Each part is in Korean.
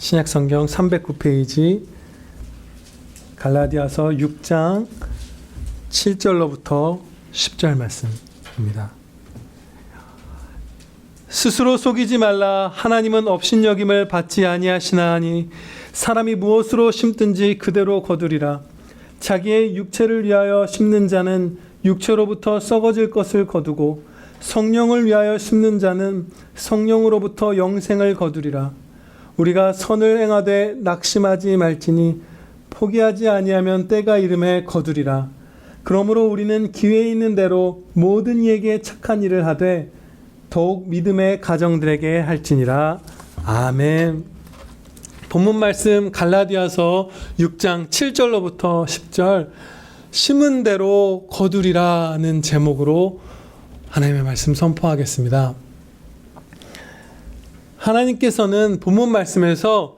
신약성경 309페이지 갈라디아서 6장 7절로부터 10절 말씀입니다. 스스로 속이지 말라. 하나님은 업신여김을 받지 아니하시나니 사람이 무엇으로 심든지 그대로 거두리라. 자기의 육체를 위하여 심는 자는 육체로부터 썩어질 것을 거두고 성령을 위하여 심는 자는 성령으로부터 영생을 거두리라. 우리가 선을 행하되 낙심하지 말지니 포기하지 아니하면 때가 이름에 거두리라. 그러므로 우리는 기회 있는 대로 모든 이에게 착한 일을 하되 더욱 믿음의 가정들에게 할지니라. 아멘. 본문 말씀 갈라디아서 6장 7절로부터 10절 심은 대로 거두리라는 제목으로 하나님의 말씀 선포하겠습니다. 하나님께서는 본문 말씀에서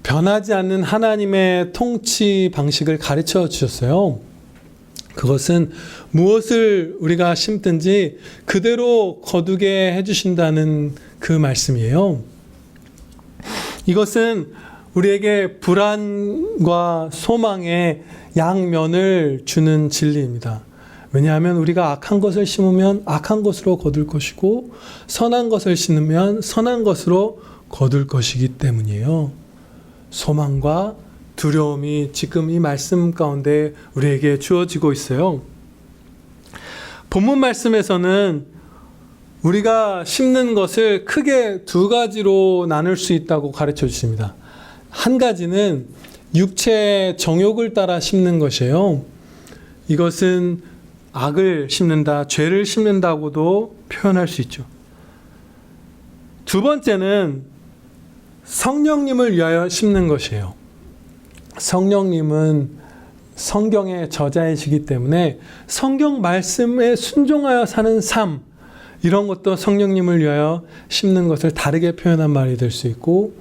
변하지 않는 하나님의 통치 방식을 가르쳐 주셨어요. 그것은 무엇을 우리가 심든지 그대로 거두게 해주신다는 그 말씀이에요. 이것은 우리에게 불안과 소망의 양면을 주는 진리입니다. 왜냐하면 우리가 악한 것을 심으면 악한 것으로 거둘 것이고 선한 것을 심으면 선한 것으로 거둘 것이기 때문이에요. 소망과 두려움이 지금 이 말씀 가운데 우리에게 주어지고 있어요. 본문 말씀에서는 우리가 심는 것을 크게 두 가지로 나눌 수 있다고 가르쳐 주십니다. 한 가지는 육체의 정욕을 따라 심는 것이에요. 이것은 악을 심는다, 죄를 심는다고도 표현할 수 있죠. 두 번째는 성령님을 위하여 심는 것이에요. 성령님은 성경의 저자이시기 때문에 성경 말씀에 순종하여 사는 삶, 이런 것도 성령님을 위하여 심는 것을 다르게 표현한 말이 될 수 있고,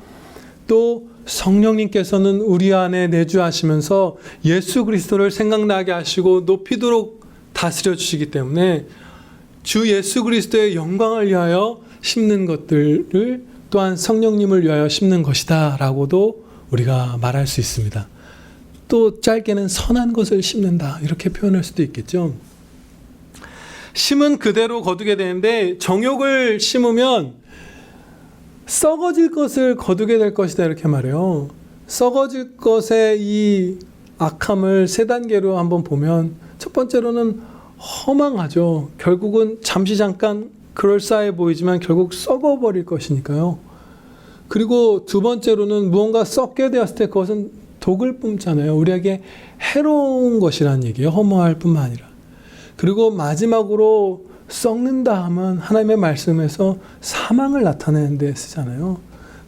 또 성령님께서는 우리 안에 내주하시면서 예수 그리스도를 생각나게 하시고 높이도록 다스려 주시기 때문에 주 예수 그리스도의 영광을 위하여 심는 것들을 또한 성령님을 위하여 심는 것이다 라고도 우리가 말할 수 있습니다. 또 짧게는 선한 것을 심는다, 이렇게 표현할 수도 있겠죠. 심은 그대로 거두게 되는데 정욕을 심으면 썩어질 것을 거두게 될 것이다, 이렇게 말해요. 썩어질 것의 이 악함을 세 단계로 한번 보면, 첫 번째로는 허망하죠. 결국은 잠시 잠깐 그럴싸해 보이지만 결국 썩어버릴 것이니까요. 그리고 두 번째로는 무언가 썩게 되었을 때 그것은 독을 뿜잖아요. 우리에게 해로운 것이라는 얘기예요. 허무할 뿐만 아니라. 그리고 마지막으로 썩는다 하면 하나님의 말씀에서 사망을 나타내는 데 쓰잖아요.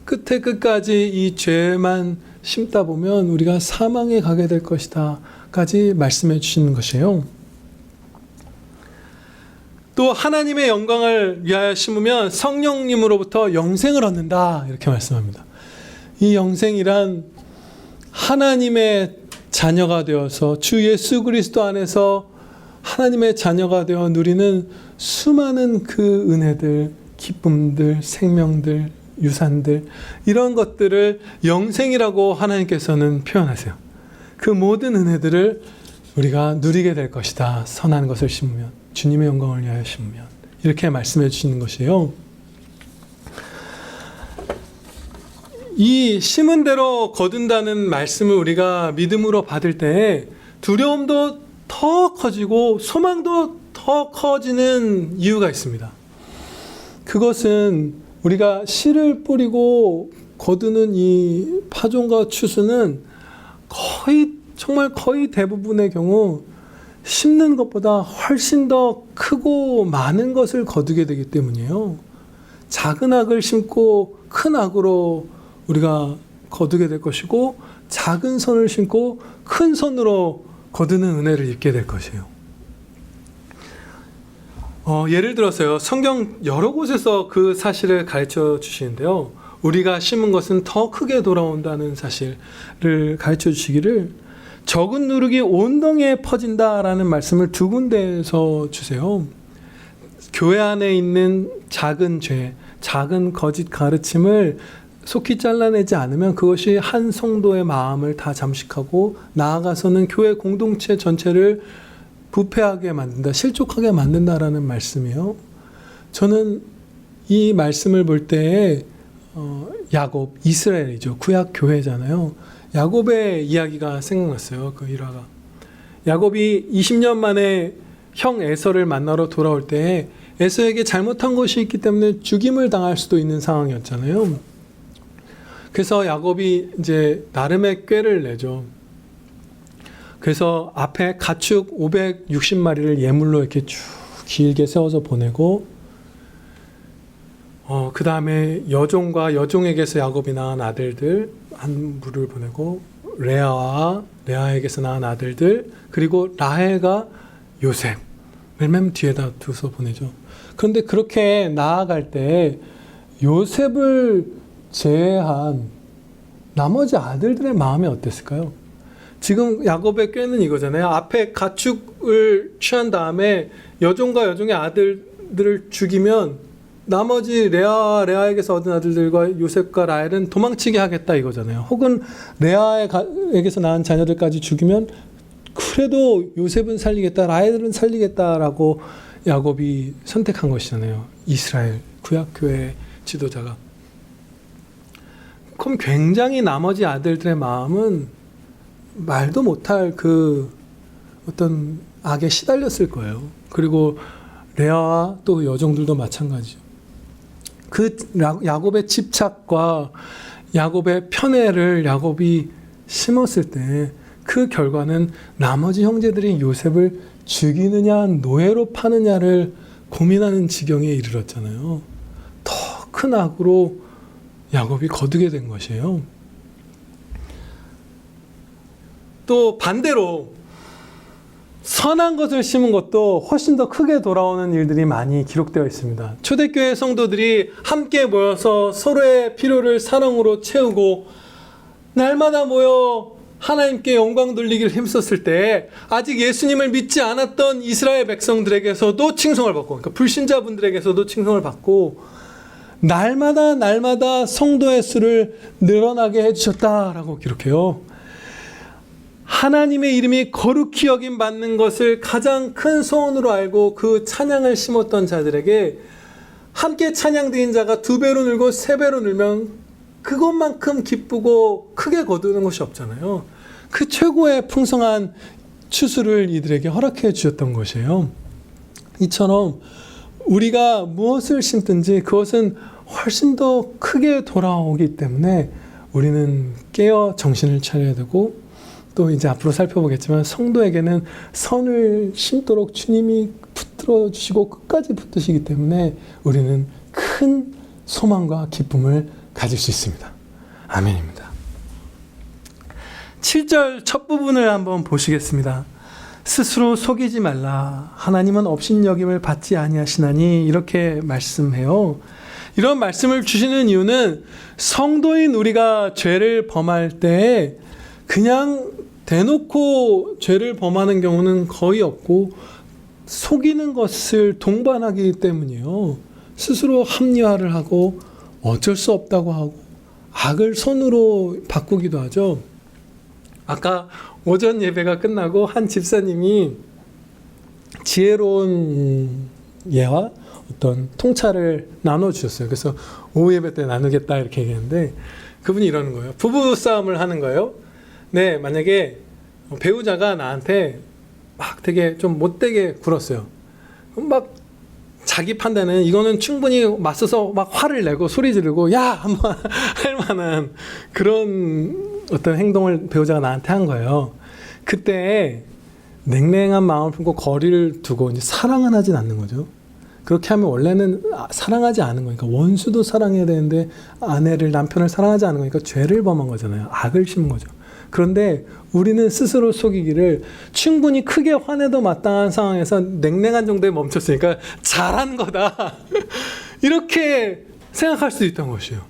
끝에 끝까지 이 죄만 심다 보면 우리가 사망에 가게 될 것이다 까지 말씀해 주시는 것이에요. 또 하나님의 영광을 위하여 심으면 성령님으로부터 영생을 얻는다, 이렇게 말씀합니다. 이 영생이란 하나님의 자녀가 되어서 주 예수 그리스도 안에서 하나님의 자녀가 되어 누리는 수많은 그 은혜들, 기쁨들, 생명들, 유산들, 이런 것들을 영생이라고 하나님께서는 표현하세요. 그 모든 은혜들을 우리가 누리게 될 것이다. 선한 것을 심으면, 주님의 영광을 위하여 심으면, 이렇게 말씀해 주시는 것이에요. 이 심은 대로 거둔다는 말씀을 우리가 믿음으로 받을 때 두려움도 더 커지고 소망도 더 커지는 이유가 있습니다. 그것은 우리가 씨를 뿌리고 거두는 이 파종과 추수는 정말 거의 대부분의 경우 심는 것보다 훨씬 더 크고 많은 것을 거두게 되기 때문이에요. 작은 악을 심고 큰 악으로 우리가 거두게 될 것이고, 작은 선을 심고 큰 선으로 거두는 은혜를 입게 될 것이에요. 예를 들어서요, 성경 여러 곳에서 그 사실을 가르쳐 주시는데요. 우리가 심은 것은 더 크게 돌아온다는 사실을 가르쳐 주시기를, 적은 누룩이 온 동에 퍼진다라는 말씀을 두 군데에서 주세요. 교회 안에 있는 작은 죄, 작은 거짓 가르침을 속히 잘라내지 않으면 그것이 한 성도의 마음을 다 잠식하고 나아가서는 교회 공동체 전체를 부패하게 만든다, 실족하게 만든다라는 말씀이에요. 저는 이 말씀을 볼 때에 야곱, 이스라엘이죠. 구약 교회잖아요. 야곱의 이야기가 생각났어요. 그 일화가. 야곱이 20년 만에 형 에서를 만나러 돌아올 때 에서에게 잘못한 것이 있기 때문에 죽임을 당할 수도 있는 상황이었잖아요. 그래서 야곱이 이제 나름의 꾀를 내죠. 그래서 앞에 가축 560마리를 예물로 이렇게 쭉 길게 세워서 보내고, 그 다음에 여종과 여종에게서 야곱이 낳은 아들들 한 무리를 보내고, 레아에게서 낳은 아들들, 그리고 라헬과 요셉을 맨 뒤에다 두서 보내죠. 그런데 그렇게 나아갈 때 요셉을 제외한 나머지 아들들의 마음이 어땠을까요? 지금 야곱의 꾀는 이거잖아요. 앞에 가축을 취한 다음에 여종과 여종의 아들들을 죽이면 나머지 레아에게서 얻은 아들들과 요셉과 라헬은 도망치게 하겠다 이거잖아요. 혹은 레아에게서 낳은 자녀들까지 죽이면 그래도 요셉은 살리겠다, 라헬은 살리겠다라고 야곱이 선택한 것이잖아요. 이스라엘 구약교회 지도자가. 그럼 굉장히 나머지 아들들의 마음은 말도 못할 그 어떤 악에 시달렸을 거예요. 그리고 레아와 또 여종들도 마찬가지죠. 그 야곱의 집착과 야곱의 편애를 야곱이 심었을 때 그 결과는 나머지 형제들이 요셉을 죽이느냐 노예로 파느냐를 고민하는 지경에 이르렀잖아요. 더 큰 악으로 야곱이 거두게 된 것이에요. 또 반대로 선한 것을 심은 것도 훨씬 더 크게 돌아오는 일들이 많이 기록되어 있습니다. 초대교회 성도들이 함께 모여서 서로의 필요를 사랑으로 채우고 날마다 모여 하나님께 영광 돌리기를 힘썼을 때 아직 예수님을 믿지 않았던 이스라엘 백성들에게서도 칭송을 받고, 그러니까 불신자분들에게서도 칭송을 받고 날마다 성도의 수를 늘어나게 해주셨다라고 기록해요. 하나님의 이름이 거룩히 여김 받는 것을 가장 큰 소원으로 알고 그 찬양을 심었던 자들에게 함께 찬양드린 자가 2배로 늘고 3배로 늘면 그것만큼 기쁘고 크게 거두는 것이 없잖아요. 그 최고의 풍성한 추수를 이들에게 허락해 주셨던 것이에요. 이처럼 우리가 무엇을 심든지 그것은 훨씬 더 크게 돌아오기 때문에 우리는 깨어 정신을 차려야 되고, 또 이제 앞으로 살펴보겠지만 성도에게는 선을 심도록 주님이 붙들어 주시고 끝까지 붙드시기 때문에 우리는 큰 소망과 기쁨을 가질 수 있습니다. 아멘입니다. 7절 첫 부분을 한번 보시겠습니다. 스스로 속이지 말라. 하나님은 업신여김을 받지 아니하시나니, 이렇게 말씀해요. 이런 말씀을 주시는 이유는 성도인 우리가 죄를 범할 때 그냥 대놓고 죄를 범하는 경우는 거의 없고 속이는 것을 동반하기 때문이에요. 스스로 합리화를 하고 어쩔 수 없다고 하고 악을 선으로 바꾸기도 하죠. 아까 오전 예배가 끝나고 한 집사님이 지혜로운 예와 어떤 통찰을 나눠주셨어요. 그래서 오후 예배 때 나누겠다 이렇게 얘기했는데 그분이 이러는 거예요. 부부 싸움을 하는 거예요. 네, 만약에 배우자가 나한테 막 되게 좀 못되게 굴었어요. 그럼 막 자기 판단은 이거는 충분히 맞서서 막 화를 내고 소리 지르고 야! 한번 할 만한 그런 어떤 행동을 배우자가 나한테 한 거예요. 그때 냉랭한 마음을 품고 거리를 두고 이제 사랑은 하진 않는 거죠. 그렇게 하면 원래는 사랑하지 않은 거니까, 원수도 사랑해야 되는데 아내를, 남편을 사랑하지 않은 거니까 죄를 범한 거잖아요. 악을 심은 거죠. 그런데 우리는 스스로 속이기를 충분히 크게 화내도 마땅한 상황에서 냉랭한 정도에 멈췄으니까 잘한 거다. 이렇게 생각할 수도 있다는 것이에요.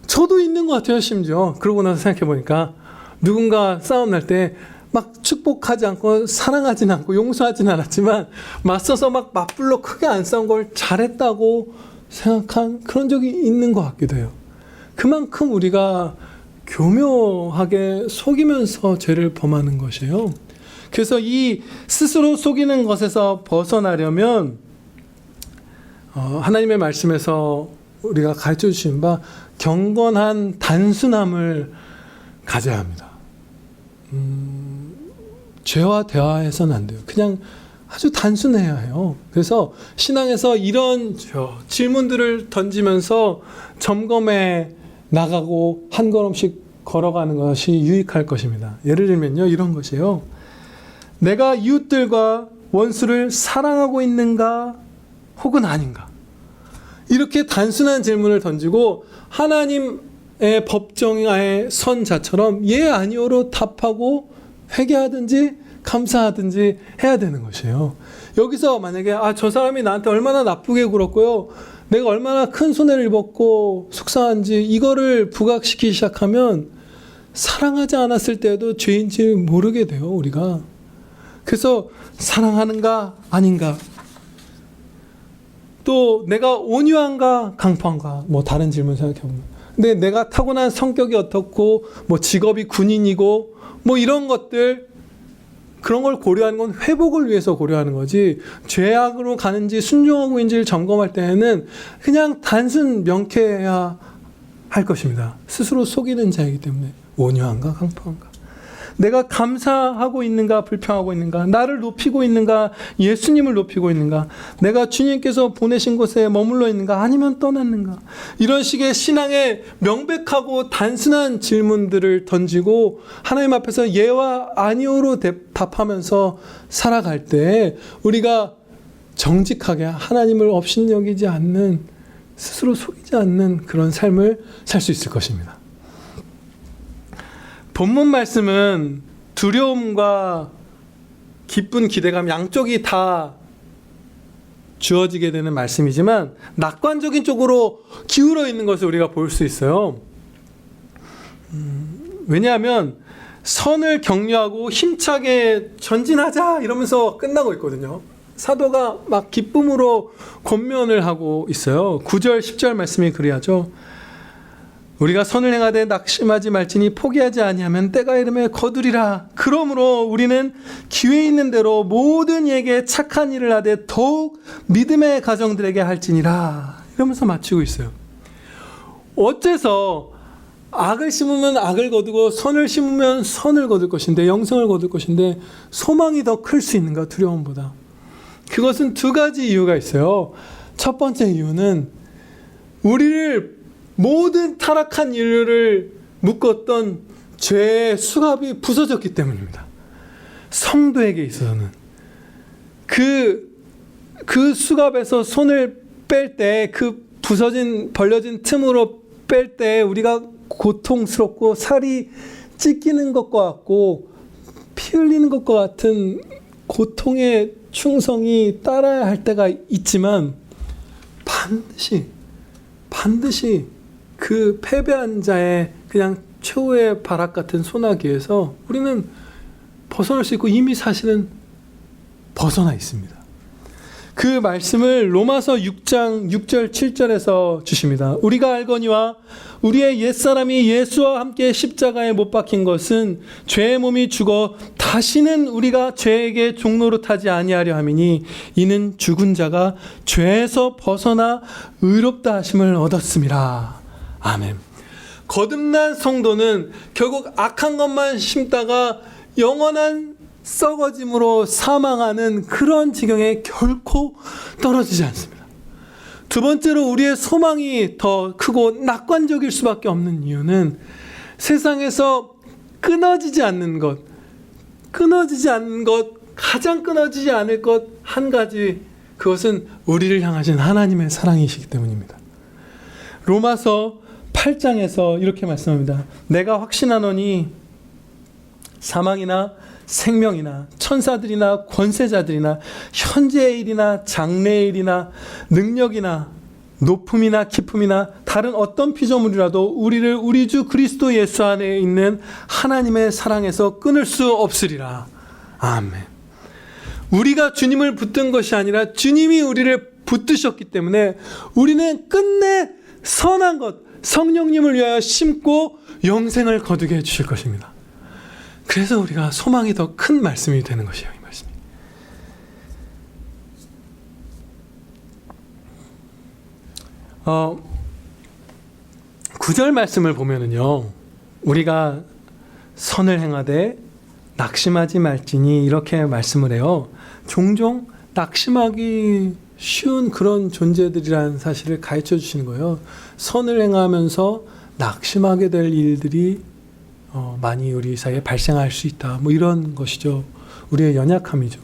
저도 있는 것 같아요, 심지어. 그러고 나서 생각해보니까 누군가 싸움 날 때 막 축복하지 않고 사랑하진 않고 용서하진 않았지만 맞서서 막 맞불로 크게 안 싸운 걸 잘했다고 생각한 그런 적이 있는 것 같기도 해요. 그만큼 우리가 교묘하게 속이면서 죄를 범하는 것이에요. 그래서 이 스스로 속이는 것에서 벗어나려면 하나님의 말씀에서 우리가 가르쳐 주신 바 경건한 단순함을 가져야 합니다. 죄와 대화해서는 안 돼요. 그냥 아주 단순해야 해요. 그래서 신앙에서 이런 질문들을 던지면서 점검해 나가고 한 걸음씩 걸어가는 것이 유익할 것입니다. 예를 들면요, 이런 것이에요. 내가 이웃들과 원수를 사랑하고 있는가 혹은 아닌가? 이렇게 단순한 질문을 던지고 하나님의 법정의 선자처럼 예 아니오로 답하고 회개하든지 감사하든지 해야 되는 것이에요. 여기서 만약에 저 사람이 나한테 얼마나 나쁘게 굴었고요, 내가 얼마나 큰 손해를 입었고 속상한지 이거를 부각시키기 시작하면 사랑하지 않았을 때도 죄인지 모르게 돼요, 우리가. 그래서 사랑하는가 아닌가, 또 내가 온유한가 강포한가, 뭐 다른 질문 생각해보면, 근데 내가 타고난 성격이 어떻고 뭐 직업이 군인이고 뭐 이런 것들, 그런 걸 고려하는 건 회복을 위해서 고려하는 거지, 죄악으로 가는지 순종하고 있는지를 점검할 때에는 그냥 단순 명쾌해야 할 것입니다. 스스로 속이는 자이기 때문에. 온유한가 강포한가, 내가 감사하고 있는가 불평하고 있는가, 나를 높이고 있는가 예수님을 높이고 있는가, 내가 주님께서 보내신 곳에 머물러 있는가 아니면 떠났는가. 이런 식의 신앙의 명백하고 단순한 질문들을 던지고 하나님 앞에서 예와 아니오로 답하면서 살아갈 때 우리가 정직하게 하나님을 업신여기지 않는, 스스로 속이지 않는 그런 삶을 살 수 있을 것입니다. 본문 말씀은 두려움과 기쁜 기대감 양쪽이 다 주어지게 되는 말씀이지만 낙관적인 쪽으로 기울어 있는 것을 우리가 볼 수 있어요. 왜냐하면 선을 격려하고 힘차게 전진하자 이러면서 끝나고 있거든요. 사도가 막 기쁨으로 권면을 하고 있어요. 9절 10절 말씀이 그리하죠. 우리가 선을 행하되 낙심하지 말지니 포기하지 아니하면 때가 이르매 거두리라. 그러므로 우리는 기회 있는 대로 모든 이에게 착한 일을 하되 더욱 믿음의 가정들에게 할지니라. 이러면서 마치고 있어요. 어째서 악을 심으면 악을 거두고 선을 심으면 선을 거둘 것인데, 영생을 거둘 것인데 소망이 더 클 수 있는가, 두려움보다? 그것은 두 가지 이유가 있어요. 첫 번째 이유는 우리를 모든 타락한 인류를 묶었던 죄의 수갑이 부서졌기 때문입니다. 성도에게 있어서는 그 수갑에서 손을 뺄 때, 그 벌려진 틈으로 뺄 때 우리가 고통스럽고 살이 찢기는 것과 같고 피 흘리는 것과 같은 고통의 충성이 따라야 할 때가 있지만 반드시 그 패배한 자의 그냥 최후의 발악 같은 소나기에서 우리는 벗어날 수 있고 이미 사실은 벗어나 있습니다. 그 말씀을 로마서 6장 6절 7절에서 주십니다. 우리가 알거니와 우리의 옛사람이 예수와 함께 십자가에 못 박힌 것은 죄의 몸이 죽어 다시는 우리가 죄에게 종노릇하지 아니하려 함이니 이는 죽은 자가 죄에서 벗어나 의롭다 하심을 얻었음이라. 아멘. 거듭난 성도는 결국 악한 것만 심다가 영원한 썩어짐으로 사망하는 그런 지경에 결코 떨어지지 않습니다. 두 번째로 우리의 소망이 더 크고 낙관적일 수밖에 없는 이유는 세상에서 끊어지지 않는 것, 가장 끊어지지 않을 것 한 가지, 그것은 우리를 향하신 하나님의 사랑이시기 때문입니다. 로마서 8장에서 이렇게 말씀합니다. 내가 확신하노니 사망이나 생명이나 천사들이나 권세자들이나 현재의 일이나 장래의 일이나 능력이나 높음이나 깊음이나 다른 어떤 피조물이라도 우리를 우리 주 그리스도 예수 안에 있는 하나님의 사랑에서 끊을 수 없으리라. 아멘. 우리가 주님을 붙든 것이 아니라 주님이 우리를 붙드셨기 때문에 우리는 끝내 선한 것, 성령님을 위하여 심고 영생을 거두게 해주실 것입니다. 그래서 우리가 소망이 더 큰 말씀이 되는 것이에요. 이 말씀이. 9절 말씀을 보면은요, 우리가 선을 행하되 낙심하지 말지니 이렇게 말씀을 해요. 종종 낙심하기 쉬운 그런 존재들이라는 사실을 가르쳐 주시는 거예요. 선을 행하면서 낙심하게 될 일들이 많이 우리 사이에 발생할 수 있다. 뭐 이런 것이죠. 우리의 연약함이죠.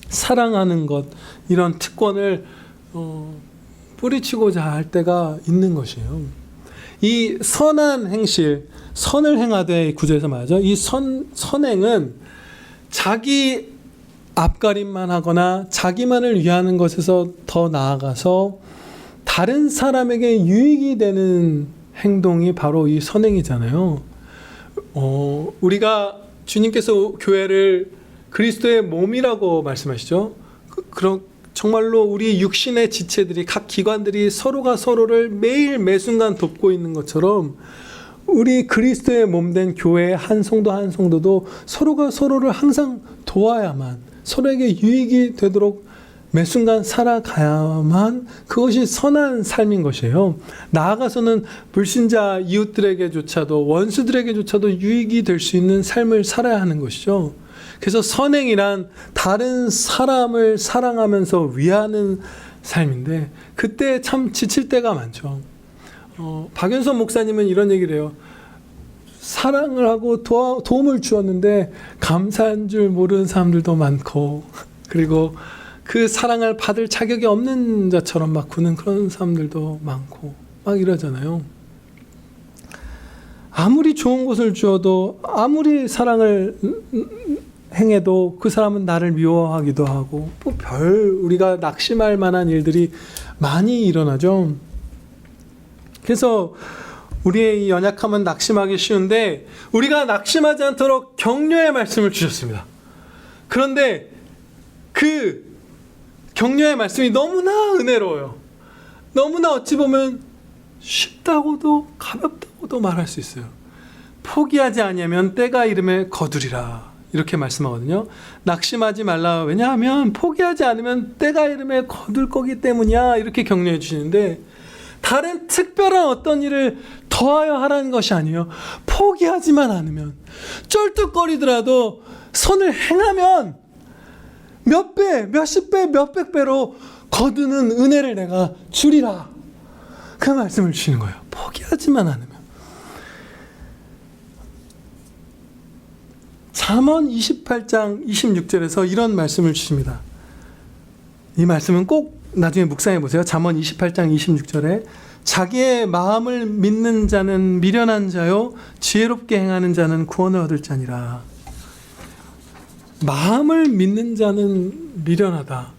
사랑하는 것, 이런 특권을 뿌리치고자 할 때가 있는 것이에요. 이 선한 행실, 선을 행하되 구절에서 말하죠. 이 선행은 자기 앞가림만 하거나 자기만을 위하는 것에서 더 나아가서 다른 사람에게 유익이 되는 행동이 바로 이 선행이잖아요. 우리가 주님께서 교회를 그리스도의 몸이라고 말씀하시죠. 그런 정말로 우리 육신의 지체들이, 각 기관들이 서로가 서로를 매일 매순간 돕고 있는 것처럼 우리 그리스도의 몸된 교회의 한 성도 한 성도도 서로가 서로를 항상 도와야만, 서로에게 유익이 되도록 매순간 살아가야만 그것이 선한 삶인 것이에요. 나아가서는 불신자 이웃들에게조차도, 원수들에게조차도 유익이 될 수 있는 삶을 살아야 하는 것이죠. 그래서 선행이란 다른 사람을 사랑하면서 위하는 삶인데, 그때 참 지칠 때가 많죠. 박윤선 목사님은 이런 얘기를 해요. 사랑을 하고 도움을 주었는데 감사한 줄 모르는 사람들도 많고, 그리고 그 사랑을 받을 자격이 없는 자처럼 막 구는 그런 사람들도 많고 막 이러잖아요. 아무리 좋은 것을 주어도, 아무리 사랑을 행해도 그 사람은 나를 미워하기도 하고, 뭐 우리가 낙심할 만한 일들이 많이 일어나죠. 그래서 우리의 이 연약함은 낙심하기 쉬운데, 우리가 낙심하지 않도록 격려의 말씀을 주셨습니다. 그런데 그 격려의 말씀이 너무나 은혜로워요. 너무나 어찌 보면 쉽다고도 가볍다고도 말할 수 있어요. 포기하지 아니하면 때가 이름에 거두리라, 이렇게 말씀하거든요. 낙심하지 말라. 왜냐하면 포기하지 않으면 때가 이름에 거둘 거기 때문이야, 이렇게 격려해 주시는데, 다른 특별한 어떤 일을 더하여 하라는 것이 아니에요. 포기하지만 않으면, 쩔뚝거리더라도 선을 행하면 몇 배, 몇십 배, 몇백 배로 거두는 은혜를 내가 주리라, 그 말씀을 주시는 거예요. 포기하지만 않으면. 잠언 28장 26절에서 이런 말씀을 주십니다. 이 말씀은 꼭 나중에 묵상해 보세요. 잠언 28장 26절에 자기의 마음을 믿는 자는 미련한 자요, 지혜롭게 행하는 자는 구원을 얻을 자니라. 마음을 믿는 자는 미련하다.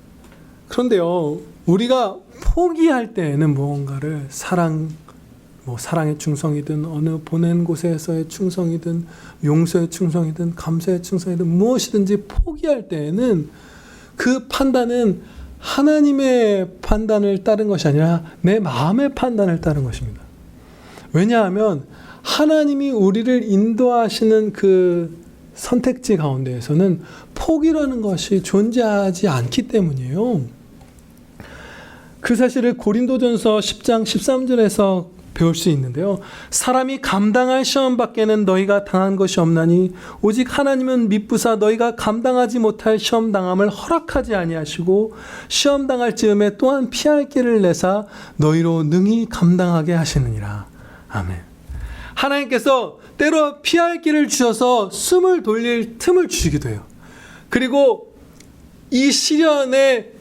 그런데요, 우리가 포기할 때에는 무언가를 사랑의 충성이든, 어느 보낸 곳에서의 충성이든, 용서의 충성이든, 감사의 충성이든, 무엇이든지 포기할 때에는 그 판단은 하나님의 판단을 따른 것이 아니라 내 마음의 판단을 따른 것입니다. 왜냐하면 하나님이 우리를 인도하시는 그 선택지 가운데에서는 포기라는 것이 존재하지 않기 때문이에요. 그 사실을 고린도전서 10장 13절에서 배울 수 있는데요. 사람이 감당할 시험 밖에는 너희가 당한 것이 없나니 오직 하나님은 미쁘사 너희가 감당하지 못할 시험 당함을 허락하지 아니하시고 시험 당할 즈음에 또한 피할 길을 내사 너희로 능히 감당하게 하시느니라. 아멘. 하나님께서 때로 피할 길을 주셔서 숨을 돌릴 틈을 주시기도 해요. 그리고 이 시련의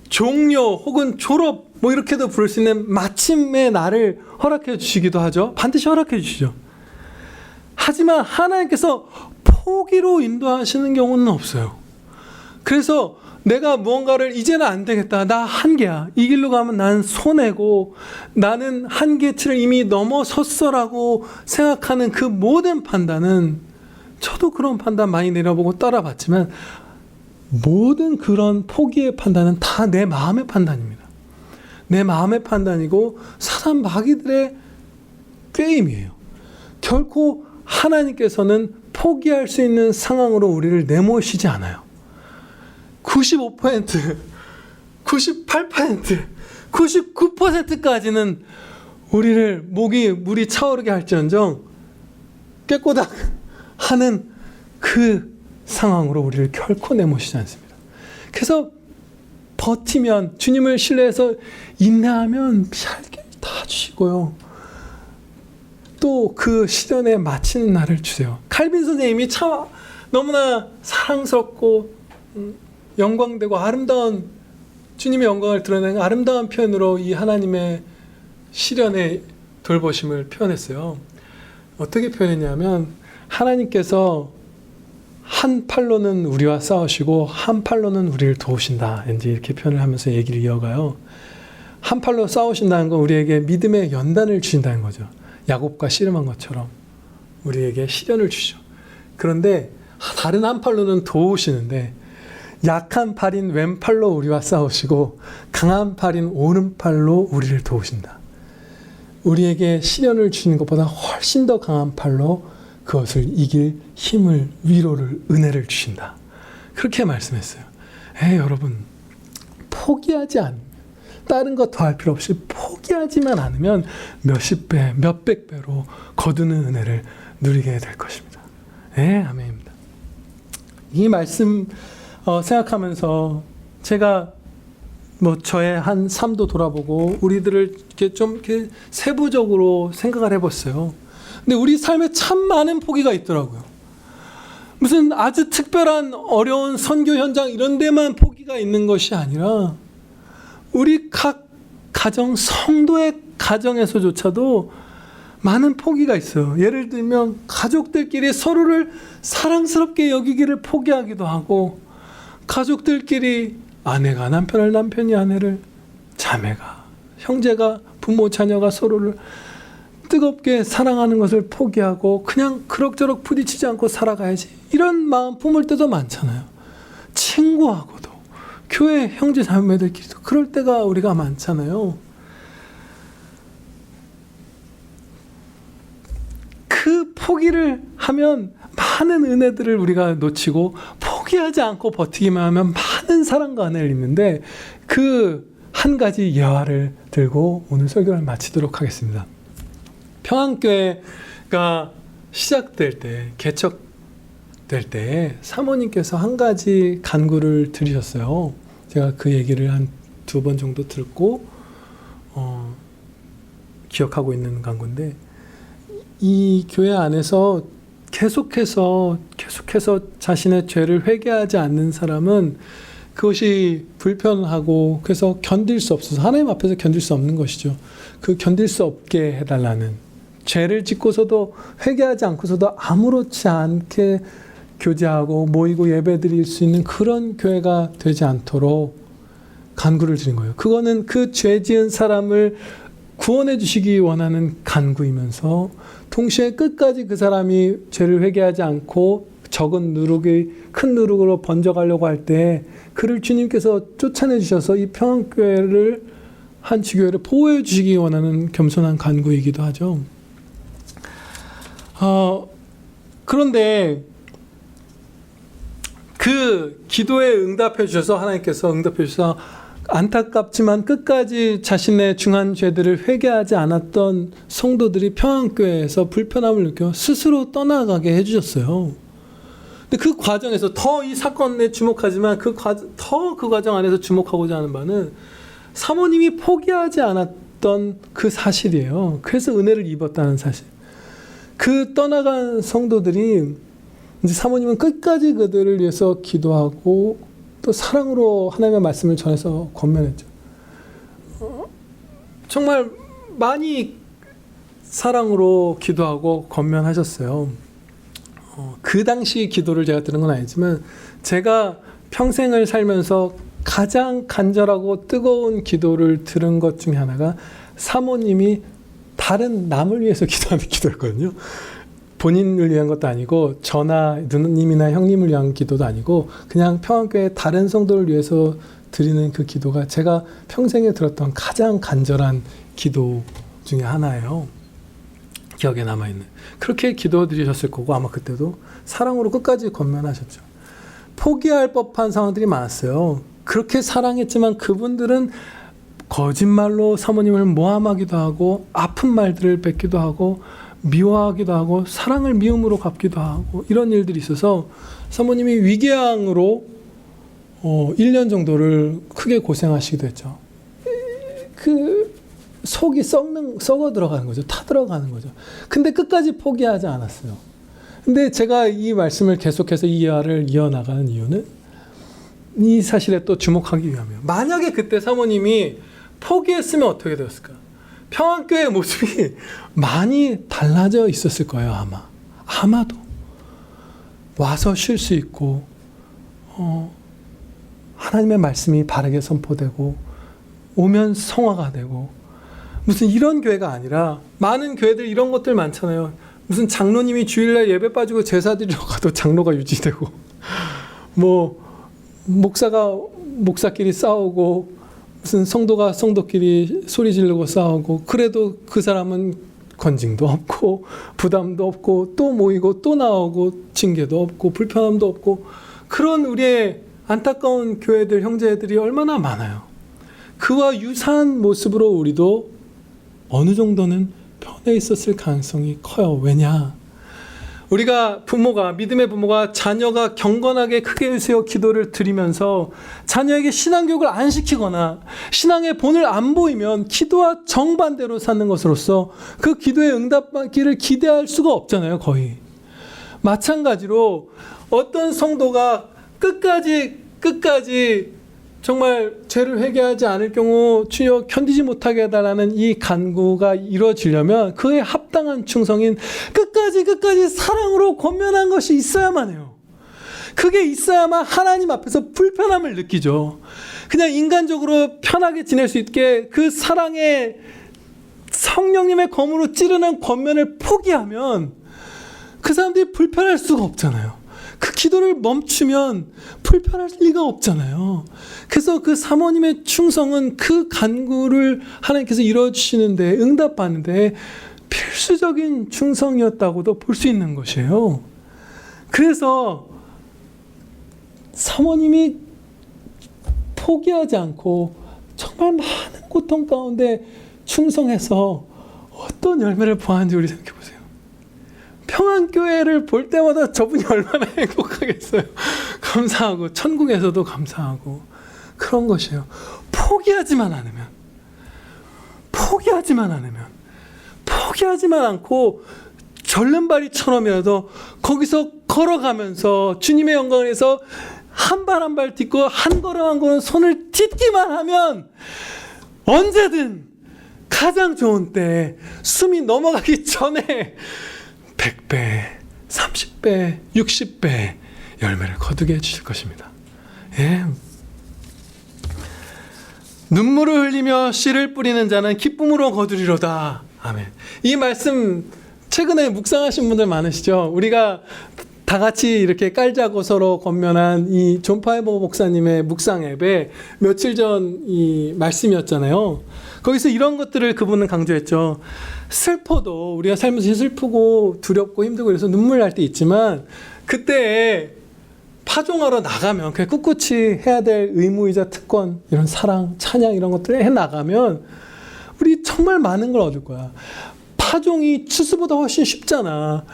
종료 혹은 졸업, 뭐 이렇게도 부를 수 있는 마침의 날을 허락해 주시기도 하죠. 반드시 허락해 주시죠. 하지만 하나님께서 포기로 인도하시는 경우는 없어요. 그래서 내가 무언가를 이제는 안 되겠다, 나 한계야, 이 길로 가면 난 손해고 나는 한계치를 이미 넘어섰어라고 생각하는 그 모든 판단은, 저도 그런 판단 많이 내려보고 따라봤지만 모든 그런 포기의 판단은 다 내 마음의 판단입니다. 내 마음의 판단이고 사단 마귀들의 게임이에요. 결코 하나님께서는 포기할 수 있는 상황으로 우리를 내모시지 않아요. 95%, 98%, 99%까지는 우리를 물이 차오르게 할지언정 깨꼬닥 하는 그 상황으로 우리를 결코 내모시지 않습니다. 그래서 버티면, 주님을 신뢰해서 인내하면 피할 길 다 주시고요. 또 그 시련에 마치는 날을 주세요. 칼빈 선생님이 참 너무나 사랑스럽고 영광되고 아름다운, 주님의 영광을 드러내는 아름다운 표현으로 이 하나님의 시련의 돌보심을 표현했어요. 어떻게 표현했냐면, 하나님께서 한 팔로는 우리와 싸우시고 한 팔로는 우리를 도우신다, 이제 이렇게 표현을 하면서 얘기를 이어가요. 한 팔로 싸우신다는 건 우리에게 믿음의 연단을 주신다는 거죠. 야곱과 씨름한 것처럼 우리에게 시련을 주죠. 그런데 다른 한 팔로는 도우시는데, 약한 팔인 왼팔로 우리와 싸우시고 강한 팔인 오른팔로 우리를 도우신다. 우리에게 시련을 주시는 것보다 훨씬 더 강한 팔로 그것을 이길 힘을, 위로를, 은혜를 주신다. 그렇게 말씀했어요. 여러분, 포기하지 않으면, 다른 것 더 할 필요 없이 포기하지만 않으면 몇십 배, 몇백 배로 거두는 은혜를 누리게 될 것입니다. 아멘입니다. 이 말씀 생각하면서 제가 저의 한 삶도 돌아보고 우리들을 이렇게 세부적으로 생각을 해봤어요. 근데 우리 삶에 참 많은 포기가 있더라고요. 무슨 아주 특별한 어려운 선교 현장 이런 데만 포기가 있는 것이 아니라 우리 각 가정, 성도의 가정에서조차도 많은 포기가 있어요. 예를 들면 가족들끼리 서로를 사랑스럽게 여기기를 포기하기도 하고, 가족들끼리 아내가 남편을, 남편이 아내를, 자매가, 형제가, 부모, 자녀가 서로를 뜨겁게 사랑하는 것을 포기하고 그냥 그럭저럭 부딪히지 않고 살아가야지, 이런 마음 품을 때도 많잖아요. 친구하고도, 교회 형제 자매들끼리도 그럴 때가 우리가 많잖아요. 그 포기를 하면 많은 은혜들을 우리가 놓치고, 포기하지 않고 버티기만 하면 많은 사랑과 은혜를 입는데, 그 한 가지 예화를 들고 오늘 설교를 마치도록 하겠습니다. 평안교회가 시작될 때, 개척될 때 사모님께서 한 가지 간구를 드리셨어요. 제가 그 얘기를 한 2번 정도 듣고 기억하고 있는 간구인데, 이 교회 안에서 계속해서 자신의 죄를 회개하지 않는 사람은 그것이 불편하고, 그래서 견딜 수 없어서, 하나님 앞에서 견딜 수 없는 것이죠. 그 견딜 수 없게 해달라는, 죄를 짓고서도 회개하지 않고서도 아무렇지 않게 교제하고 모이고 예배드릴 수 있는 그런 교회가 되지 않도록 간구를 드린 거예요. 그거는 그 죄 지은 사람을 구원해 주시기 원하는 간구이면서, 동시에 끝까지 그 사람이 죄를 회개하지 않고 적은 누룩이 큰 누룩으로 번져가려고 할 때 그를 주님께서 쫓아내 주셔서 이 평안교회를, 한 지교회를 보호해 주시기 원하는 겸손한 간구이기도 하죠. 그런데 그 기도에 응답해 주셔서, 하나님께서 응답해 주셔서 안타깝지만 끝까지 자신의 중한 죄들을 회개하지 않았던 성도들이 평안교회에서 불편함을 느껴 스스로 떠나가게 해주셨어요. 근데 그 과정에서 더 이 사건에 주목하지만 그 과정 안에서 주목하고자 하는 바는 사모님이 포기하지 않았던 그 사실이에요. 그래서 은혜를 입었다는 사실. 그 떠나간 성도들이 이제 사모님은 끝까지 그들을 위해서 기도하고 또 사랑으로 하나님의 말씀을 전해서 권면했죠. 정말 많이 사랑으로 기도하고 권면하셨어요. 그 당시 기도를 제가 들은 건 아니지만, 제가 평생을 살면서 가장 간절하고 뜨거운 기도를 들은 것 중에 하나가 사모님이 다른 남을 위해서 기도하는 기도였거든요. 본인을 위한 것도 아니고, 저나 누님이나 형님을 위한 기도도 아니고, 그냥 평안교회 다른 성도를 위해서 드리는 그 기도가 제가 평생에 들었던 가장 간절한 기도 중에 하나예요. 기억에 남아있는 그렇게 기도드리셨을 거고 아마 그때도 사랑으로 끝까지 권면하셨죠. 포기할 법한 상황들이 많았어요. 그렇게 사랑했지만 그분들은 거짓말로 사모님을 모함하기도 하고 아픈 말들을 뱉기도 하고 미워하기도 하고 사랑을 미움으로 갚기도 하고 이런 일들이 있어서 사모님이 위궤양으로 1년 정도를 크게 고생하시기도 했죠. 그 속이 썩어 들어가는 거죠. 타 들어가는 거죠. 근데 끝까지 포기하지 않았어요. 근데 제가 이 말씀을 계속해서 이 이야를 이어나가는 이유는 이 사실에 또 주목하기 위함이에요. 만약에 그때 사모님이 포기했으면 어떻게 되었을까? 평안교회의 모습이 많이 달라져 있었을 거예요. 아마도 와서 쉴 수 있고 하나님의 말씀이 바르게 선포되고 오면 성화가 되고 무슨 이런 교회가 아니라 많은 교회들 이런 것들 많잖아요. 무슨 장로님이 주일날 예배 빠지고 제사 드리러 가도 장로가 유지되고 뭐 목사끼리 싸우고 무슨 성도가 성도끼리 소리 지르고 싸우고 그래도 그 사람은 건징도 없고 부담도 없고 또 모이고 또 나오고 징계도 없고 불편함도 없고 그런 우리의 안타까운 교회들 형제들이 얼마나 많아요. 그와 유사한 모습으로 우리도 어느 정도는 편해 있었을 가능성이 커요. 왜냐? 우리가 믿음의 부모가 자녀가 경건하게 크게 세워 기도를 드리면서 자녀에게 신앙교육을 안 시키거나 신앙의 본을 안 보이면 기도와 정반대로 사는 것으로서 그 기도에 응답받기를 기대할 수가 없잖아요. 거의. 마찬가지로 어떤 성도가 끝까지 정말 죄를 회개하지 않을 경우 주여 견디지 못하게 해달라는 이 간구가 이루어지려면 그에 합당한 충성인 끝까지 사랑으로 권면한 것이 있어야만 해요. 그게 있어야만 하나님 앞에서 불편함을 느끼죠. 그냥 인간적으로 편하게 지낼 수 있게 그 사랑의 성령님의 검으로 찌르는 권면을 포기하면 그 사람들이 불편할 수가 없잖아요. 그 기도를 멈추면 불편할 리가 없잖아요. 그래서 그 사모님의 충성은 그 간구를 하나님께서 이루어주시는데 응답받는데 필수적인 충성이었다고도 볼 수 있는 것이에요. 그래서 사모님이 포기하지 않고 정말 많은 고통 가운데 충성해서 어떤 열매를 보았는지 우리 생각해 보세요. 평안교회를 볼 때마다 저분이 얼마나 행복하겠어요. 감사하고 천국에서도 감사하고 그런 것이에요. 포기하지만 않고 절름발이처럼이라도 거기서 걸어가면서 주님의 영광을 위해서 한 발 한 발 딛고 한 걸음 손을 딛기만 하면 언제든 가장 좋은 때 숨이 넘어가기 전에 100배, 30배, 60배 열매를 거두게 해주실 것입니다. 예. 눈물을 흘리며 씨를 뿌리는 자는 기쁨으로 거두리로다. 아멘. 이 말씀 최근에 묵상하신 분들 많으시죠? 우리가 다 같이 이렇게 깔자고 서로 권면한 이 존 파이버 목사님의 묵상 앱에 며칠 전 이 말씀이었잖아요. 거기서 이런 것들을 그분은 강조했죠. 슬퍼도 우리가 살면서 슬프고 두렵고 힘들고 그래서 눈물 날 때 있지만 그때 파종하러 나가면 그냥 꿋꿋이 해야 될 의무이자 특권 이런 사랑, 찬양 이런 것들을 해나가면 우리 정말 많은 걸 얻을 거야. 파종이 추수보다 훨씬 쉽잖아.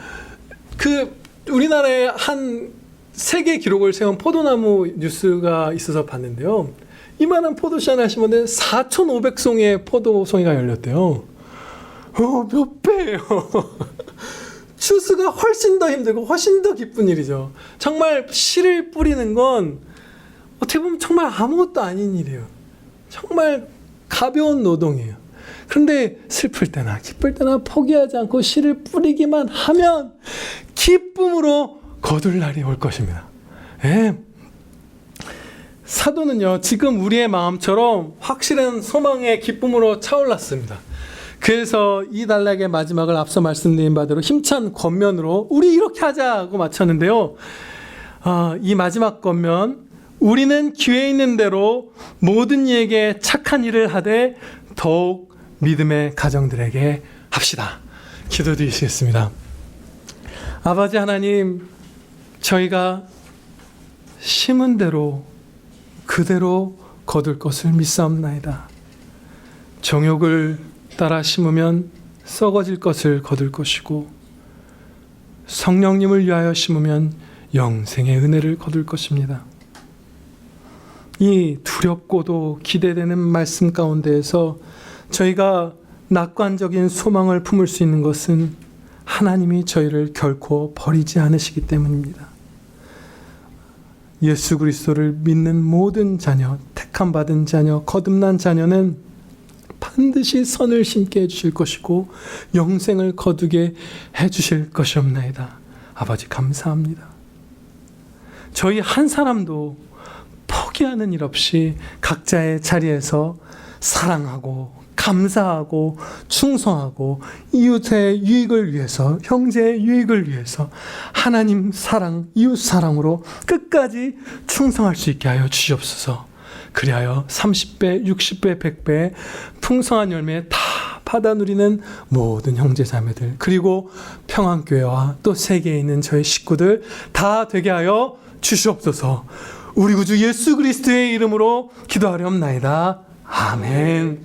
우리나라에 한 세계 기록을 세운 포도나무 뉴스가 있어서 봤는데요. 이만한 포도씨앗 하신 분들 4,500송이의 포도송이가 열렸대요. 몇 배예요. 추수가 훨씬 더 힘들고 훨씬 더 기쁜 일이죠. 정말 씨를 뿌리는 건 어떻게 보면 정말 아무것도 아닌 일이에요. 정말 가벼운 노동이에요. 그런데 슬플 때나 기쁠 때나 포기하지 않고 씨를 뿌리기만 하면 기쁨으로 거둘 날이 올 것입니다. 예. 사도는요, 지금 우리의 마음처럼 확실한 소망의 기쁨으로 차올랐습니다. 그래서 이 단락의 마지막을 앞서 말씀드린 바대로 힘찬 권면으로 우리 이렇게 하자고 마쳤는데요. 이 마지막 권면, 우리는 기회 있는 대로 모든 이에게 착한 일을 하되 더욱 믿음의 가정들에게 합시다. 기도드리시겠습니다. 아버지 하나님, 저희가 심은 대로 그대로 거둘 것을 믿사옵나이다. 정욕을 따라 심으면 썩어질 것을 거둘 것이고, 성령님을 위하여 심으면 영생의 은혜를 거둘 것입니다. 이 두렵고도 기대되는 말씀 가운데에서 저희가 낙관적인 소망을 품을 수 있는 것은 하나님이 저희를 결코 버리지 않으시기 때문입니다. 예수 그리스도를 믿는 모든 자녀, 택함받은 자녀, 거듭난 자녀는 반드시 선을 심게 해주실 것이고 영생을 거두게 해주실 것이옵나이다. 아버지 감사합니다. 저희 한 사람도 포기하는 일 없이 각자의 자리에서 사랑하고 감사하고 충성하고 이웃의 유익을 위해서, 형제의 유익을 위해서 하나님 사랑, 이웃 사랑으로 끝까지 충성할 수 있게 하여 주시옵소서. 그리하여 30배, 60배, 100배 풍성한 열매 다 받아 누리는 모든 형제자매들, 그리고 평안교회와 또 세계에 있는 저희 식구들 다 되게 하여 주시옵소서. 우리 구주 예수 그리스도의 이름으로 기도하렵나이다. 아멘.